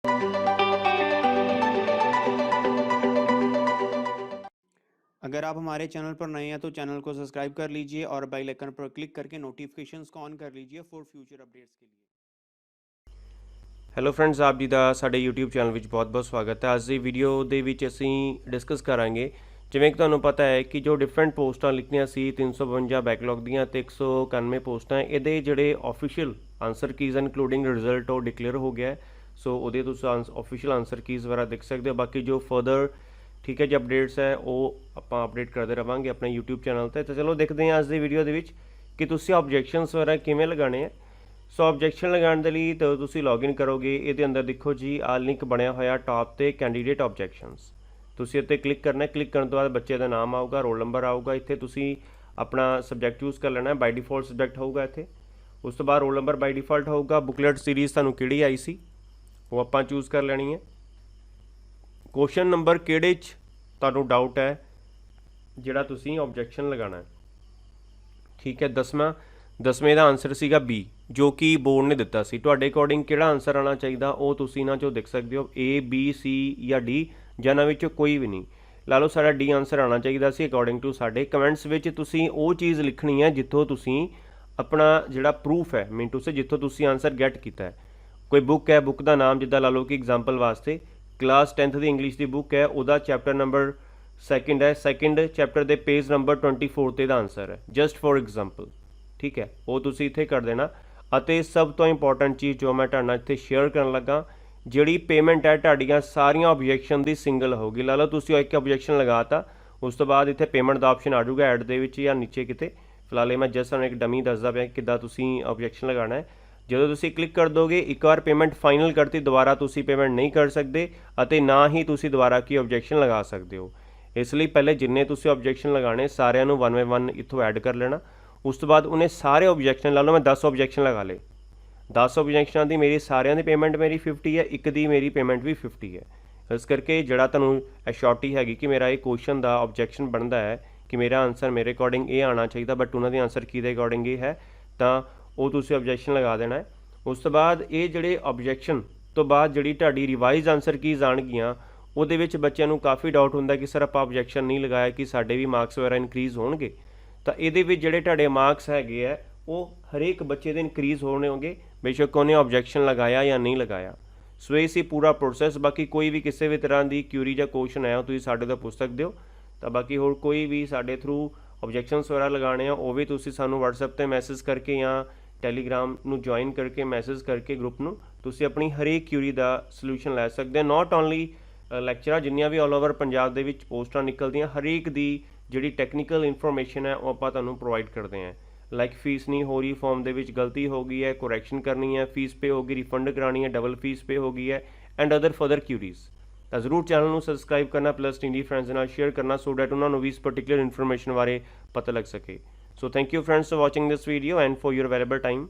अगर आप हमारे चैनल पर नए हैं तो चैनल को सब्सक्राइब कर लीजिए और बेल आइकन पर क्लिक करके नोटिफिकेशंस को ऑन कर लीजिए फॉर फ्यूचर अपडेट्स के लिए। ਹੈਲੋ ਫਰੈਂਡਸ, ਆਪ ਜੀ ਦਾ ਸਾਡੇ YouTube ਚੈਨਲ ਵਿੱਚ ਬਹੁਤ-ਬਹੁਤ ਸਵਾਗਤ ਹੈ। ਅੱਜ ਦੀ ਵੀਡੀਓ ਦੇ ਵਿੱਚ ਅਸੀਂ ਡਿਸਕਸ ਕਰਾਂਗੇ, ਜਿਵੇਂ ਕਿ ਤੁਹਾਨੂੰ ਪਤਾ ਹੈ ਕਿ ਜੋ ਡਿਫਰੈਂਟ ਪੋਸਟਾਂ ਲਿਖੀਆਂ ਸੀ 352 ਬੈਕਲੌਗ ਦੀਆਂ ਤੇ 191 ਪੋਸਟਾਂ, ਇਹਦੇ ਜਿਹੜੇ official answer keys including result ਉਹ ਡਿਕਲੇਅਰ ਹੋ ਗਿਆ। ਸੋ ਉਹਦੇ ਤੁਸੀਂ ਆਫੀਸ਼ੀਅਲ ਆਨਸਰ ਕੀਜ਼ ਵਗੈਰਾ ਦੇਖ ਸਕਦੇ ਹੋ। ਬਾਕੀ ਜੋ ਫਰਦਰ ਠੀਕ ਹੈ ਜੀ ਅਪਡੇਟਸ ਹੈ ਉਹ ਆਪਾਂ ਅਪਡੇਟ ਕਰਦੇ ਰਵਾਂਗੇ ਆਪਣੇ YouTube ਚੈਨਲ 'ਤੇ। ਤਾਂ ਚਲੋ ਦੇਖਦੇ ਹਾਂ ਅੱਜ ਦੀ ਵੀਡੀਓ ਦੇ ਵਿੱਚ ਕਿ ਤੁਸੀਂ ਆਬਜੈਕਸ਼ਨਸ ਵਗੈਰਾ ਕਿਵੇਂ ਲਗਾਉਣੇ ਆ। ਸੋ ਆਬਜੈਕਸ਼ਨ ਲਗਾਉਣ ਦੇ ਲਈ ਤਾਂ ਤੁਸੀਂ ਲੌਗਇਨ ਕਰੋਗੇ, ਇਹਦੇ ਅੰਦਰ ਦੇਖੋ ਜੀ ਆਹ ਲਿੰਕ ਬਣਿਆ ਹੋਇਆ ਟਾਪ 'ਤੇ ਕੈਂਡੀਡੇਟ ਆਬਜੈਕਸ਼ਨਸ, ਤੁਸੀਂ ਇੱਥੇ ਕਲਿੱਕ ਕਰਨਾ। ਕਲਿੱਕ ਕਰਨ ਤੋਂ ਬਾਅਦ ਬੱਚੇ ਦਾ ਨਾਮ ਆਊਗਾ, ਰੋਲ ਨੰਬਰ ਆਊਗਾ, ਇੱਥੇ ਤੁਸੀਂ ਆਪਣਾ ਸਬਜੈਕਟ ਚੂਜ਼ ਕਰ ਲੈਣਾ। ਬਾਈ ਡਿਫਾਲਟ ਸਬਜੈਕਟ ਹੋਊਗਾ ਇੱਥੇ। ਉਸ ਤੋਂ ਬਾਅਦ ਰੋਲ ਨੰਬਰ ਬਾਈ ਡਿਫਾਲਟ ਹੋਊਗਾ। ਬੁਕਲੈਟ ਸੀਰੀਜ਼ ਤੁਹਾਨੂੰ ਕਿਹੜੀ ਆਈ ਸੀ ਉਹ ਆਪਾਂ ਚੂਜ਼ ਕਰ ਲੈਣੀ ਹੈ। ਕੁਐਸਚਨ ਨੰਬਰ ਕਿਹੜੇ 'ਚ ਤੁਹਾਨੂੰ ਡਾਊਟ ਹੈ ਜਿਹੜਾ ਤੁਸੀਂ ਆਬਜੈਕਸ਼ਨ ਲਗਾਉਣਾ, ਠੀਕ ਹੈ। ਦਸਵੇਂ ਦਾ ਆਨਸਰ ਸੀਗਾ ਬੀ, ਜੋ ਕਿ ਬੋਰਡ ਨੇ ਦਿੱਤਾ ਸੀ। ਤੁਹਾਡੇ ਅਕੋਰਡਿੰਗ ਕਿਹੜਾ ਆਨਸਰ ਆਉਣਾ ਚਾਹੀਦਾ ਉਹ ਤੁਸੀਂ ਇਹਨਾਂ 'ਚੋਂ ਦੇਖ ਸਕਦੇ ਹੋ, A, B, C ਜਾਂ D, ਜਾਂ ਇਹਨਾਂ ਵਿੱਚੋਂ ਕੋਈ ਵੀ ਨਹੀਂ। ਲਾ ਲਓ ਸਾਡਾ D ਆਨਸਰ ਆਉਣਾ ਚਾਹੀਦਾ ਸੀ ਅਕੋਰਡਿੰਗ ਟੂ ਸਾਡੇ। ਕਮੈਂਟਸ ਵਿੱਚ ਤੁਸੀਂ ਉਹ ਚੀਜ਼ ਲਿਖਣੀ ਹੈ ਜਿੱਥੋਂ ਤੁਸੀਂ ਆਪਣਾ ਜਿਹੜਾ ਪ੍ਰੂਫ ਹੈ ਮੀਨ ਟੂ ਸੇ ਜਿੱਥੋਂ ਤੁਸੀਂ ਆਨਸਰ ਗੈਟ ਕੀਤਾ ਹੈ। ਕੋਈ ਬੁੱਕ ਹੈ, ਬੁੱਕ ਦਾ ਨਾਮ ਜਿੱਦਾਂ ਲਾ ਲਓ ਕਿ ਐਗਜ਼ਾਮਪਲ ਵਾਸਤੇ ਕਲਾਸ 10th ਦੀ ਇੰਗਲਿਸ਼ ਦੀ ਬੁੱਕ ਹੈ, ਉਹਦਾ ਚੈਪਟਰ ਨੰਬਰ 2 ਹੈ, ਸੈਕਿੰਡ ਚੈਪਟਰ ਦੇ ਪੇਜ ਨੰਬਰ 24 'ਤੇ ਦਾ ਆਨਸਰ ਹੈ, ਜਸਟ ਫॉर ਐਗਜ਼ਾਮਪਲ, ਠੀਕ ਹੈ। ਉਹ ਤੁਸੀਂ ਇੱਥੇ ਕਰ ਦੇਣਾ। ਅਤੇ ਸਭ ਤੋਂ ਇੰਪੋਰਟੈਂਟ ਚੀਜ਼ ਜੋ ਮੈਂ ਤੁਹਾਡੇ ਨਾਲ ਇੱਥੇ ਸ਼ੇਅਰ ਕਰਨ ਲੱਗਾ, ਜਿਹੜੀ ਪੇਮੈਂਟ ਹੈ ਤੁਹਾਡੀਆਂ ਸਾਰੀਆਂ ਆਬਜੈਕਸ਼ਨ ਦੀ ਸਿੰਗਲ ਹੋਊਗੀ। ਲਾ ਲਓ ਤੁਸੀਂ ਇੱਕ ਆਬਜੈਕਸ਼ਨ ਲਗਾਤਾ, ਉਸ ਤੋਂ ਬਾਅਦ ਇੱਥੇ ਪੇਮੈਂਟ ਦਾ ਆਪਸ਼ਨ ਆ ਜਾਊਗਾ ਐਡ ਦੇ ਵਿੱਚ ਜਾਂ ਨੀਚੇ ਕਿਤੇ। ਫਿਲਹਾਲ ਮੈਂ ਜਸਟ ਤੁਹਾਨੂੰ ਇੱਕ ਡਮੀ ਦੱਸਦਾ ਪਿਆ ਕਿੱਦਾਂ ਤੁਸੀਂ ਆਬਜੈਕਸ਼ਨ ਲਗਾਉਣਾ ਹੈ। ਜਦੋਂ ਤੁਸੀਂ ਕਲਿੱਕ ਕਰ ਦੋਗੇ, ਇੱਕ ਵਾਰ ਪੇਮੈਂਟ ਫਾਈਨਲ ਕਰਤੀ, ਦੁਬਾਰਾ ਤੁਸੀਂ ਪੇਮੈਂਟ ਨਹੀਂ ਕਰ ਸਕਦੇ ਅਤੇ ਨਾ ਹੀ ਤੁਸੀਂ ਦੁਬਾਰਾ ਕੀ ਆਬਜੈਕਸ਼ਨ ਲਗਾ ਸਕਦੇ ਹੋ। ਇਸ ਲਈ ਪਹਿਲੇ ਜਿੰਨੇ ਤੁਸੀਂ ਆਬਜੈਕਸ਼ਨ ਲਗਾਉਣੇ ਸਾਰਿਆਂ ਨੂੰ 1 ਬਾਈ 1 ਇੱਥੋਂ ਐਡ ਕਰ ਲੈਣਾ। ਉਸ ਤੋਂ ਬਾਅਦ ਉਹਨੇ ਸਾਰੇ ਆਬਜੈਕਸ਼ਨ ਲਾ ਲਓ, ਮੈਂ 10 ਆਬਜੈਕਸ਼ਨ ਲਗਾ ਲਏ, 10 ਆਬਜੈਕਸ਼ਨਾਂ ਦੀ ਮੇਰੀ ਸਾਰਿਆਂ ਦੀ ਪੇਮੈਂਟ ਮੇਰੀ 50 ਹੈ, ਇੱਕ ਦੀ ਮੇਰੀ ਪੇਮੈਂਟ ਵੀ 50 ਹੈ। ਇਸ ਕਰਕੇ ਜਿਹੜਾ ਤੁਹਾਨੂੰ ਅਸ਼ੋਰਟੀ ਹੈਗੀ ਕਿ ਮੇਰਾ ਇਹ ਕੁਐਸਚਨ ਦਾ ਆਬਜੈਕਸ਼ਨ ਬਣਦਾ ਹੈ ਕਿ ਮੇਰਾ ਆਨਸਰ ਮੇਰੇ ਅਕੋਰਡਿੰਗ ਇਹ ਆਉਣਾ ਚਾਹੀਦਾ, ਬਟ ਉਹਨਾਂ ਦੀ ਆਨਸਰ ਕਿਹਦੇ ਅਕੋਰਡਿੰਗ ਇਹ ਹੈ, ਤਾਂ ਉਹ ਤੁਸੀਂ ਆਬਜੈਕਸ਼ਨ ਲਗਾ ਦੇਣਾ ਹੈ। ਉਸ ਤੋਂ ਬਾਅਦ ਇਹ ਜਿਹੜੇ ਆਬਜੈਕਸ਼ਨ ਤੋਂ ਬਾਅਦ ਜਿਹੜੀ ਤੁਹਾਡੀ ਰਿਵਾਈਜ਼ ਆਨਸਰ ਕੀਜ਼ ਆਉਣਗੀਆਂ, ਉਹਦੇ ਵਿੱਚ ਬੱਚਿਆਂ ਨੂੰ ਕਾਫੀ ਡਾਊਟ ਹੁੰਦਾ ਕਿ ਸਰ ਆਪਾਂ ਆਬਜੈਕਸ਼ਨ ਨਹੀਂ ਲਗਾਇਆ ਕਿ ਸਾਡੇ ਵੀ ਮਾਰਕਸ ਵਗੈਰਾ ਇਨਕਰੀਜ਼ ਹੋਣਗੇ। ਤਾਂ ਇਹਦੇ ਵਿੱਚ ਜਿਹੜੇ ਤੁਹਾਡੇ ਮਾਰਕਸ ਹੈਗੇ ਆ ਉਹ ਹਰੇਕ ਬੱਚੇ ਦੇ ਇਨਕਰੀਜ਼ ਹੋਣੇ ਹੋਣਗੇ, ਬੇਸ਼ੱਕ ਉਹਨੇ ਆਬਜੈਕਸ਼ਨ ਲਗਾਇਆ ਜਾਂ ਨਹੀਂ ਲਗਾਇਆ। ਸੋ ਇਹ ਸੀ ਪੂਰਾ ਪ੍ਰੋਸੈਸ। ਬਾਕੀ ਕੋਈ ਵੀ ਕਿਸੇ ਵੀ ਤਰ੍ਹਾਂ ਦੀ ਕਿਊਰੀ ਜਾਂ ਕੁਐਸਚਨ ਹੈ ਉਹ ਤੁਸੀਂ ਸਾਡੇ ਤੋਂ ਪੁੱਛ ਸਕਦੇ ਹੋ। ਤਾਂ ਬਾਕੀ ਹੋਰ ਕੋਈ ਵੀ ਸਾਡੇ ਥਰੂ ਆਬਜੈਕਸ਼ਨਸ ਵਗੈਰਾ ਲਗਾਉਣੇ ਆ ਉਹ ਵੀ ਤੁਸੀਂ ਸਾਨੂੰ WhatsApp 'ਤੇ ਮੈਸੇਜ ਕਰਕੇ ਜਾਂ ਟੈਲੀਗ੍ਰਾਮ ਨੂੰ ਜੁਆਇਨ ਕਰਕੇ ਮੈਸੇਜ ਕਰਕੇ ਗਰੁੱਪ ਨੂੰ ਤੁਸੀਂ ਆਪਣੀ ਹਰੇਕ ਕਿਊਰੀ ਦਾ ਸੋਲੂਸ਼ਨ ਲੈ ਸਕਦੇ ਹੋ। ਨਾਟ ਓਨਲੀ ਲੈਕਚਰਾਂ, ਜਿੰਨੀਆਂ ਵੀ ਆਲ ਓਵਰ ਪੰਜਾਬ ਦੇ ਵਿੱਚ ਪੋਸਟਾਂ ਨਿਕਲਦੀਆਂ, ਹਰੇਕ ਦੀ ਜਿਹੜੀ ਟੈਕਨੀਕਲ ਇਨਫੋਰਮੇਸ਼ਨ ਹੈ ਉਹ ਆਪਾਂ ਤੁਹਾਨੂੰ ਪ੍ਰੋਵਾਈਡ ਕਰਦੇ ਹਾਂ। ਲਾਈਕ ਫੀਸ ਨਹੀਂ ਹੋ ਰਹੀ, ਫਾਰਮ ਦੇ ਵਿੱਚ ਗਲਤੀ ਹੋ ਗਈ ਹੈ, ਕਰੈਕਸ਼ਨ ਕਰਨੀ ਹੈ, ਫੀਸ ਪੇ ਹੋ ਗਈ, ਰਿਫੰਡ ਕਰਾਉਣੀ ਹੈ, ਡਬਲ ਫੀਸ ਪੇ ਹੋ ਗਈ ਹੈ, ਐਂਡ ਅਦਰ ਫਰਦਰ ਕਿਊਰੀਜ਼। ਤਾਂ ਜ਼ਰੂਰ ਚੈਨਲ ਨੂੰ ਸਬਸਕ੍ਰਾਈਬ ਕਰਨਾ, ਪਲੱਸ ਇੰਡੀ ਫਰੈਂਡਸ ਨਾਲ ਸ਼ੇਅਰ ਕਰਨਾ ਸੋ ਡੈਟ ਉਹਨਾਂ ਨੂੰ ਵੀ ਇਸ ਪਰਟੀਕੂਲਰ ਇਨਫੋਰਮੇਸ਼ਨ ਬਾਰੇ ਪਤਾ ਲੱਗ ਸਕੇ। So thank you friends for watching this video and for your available time.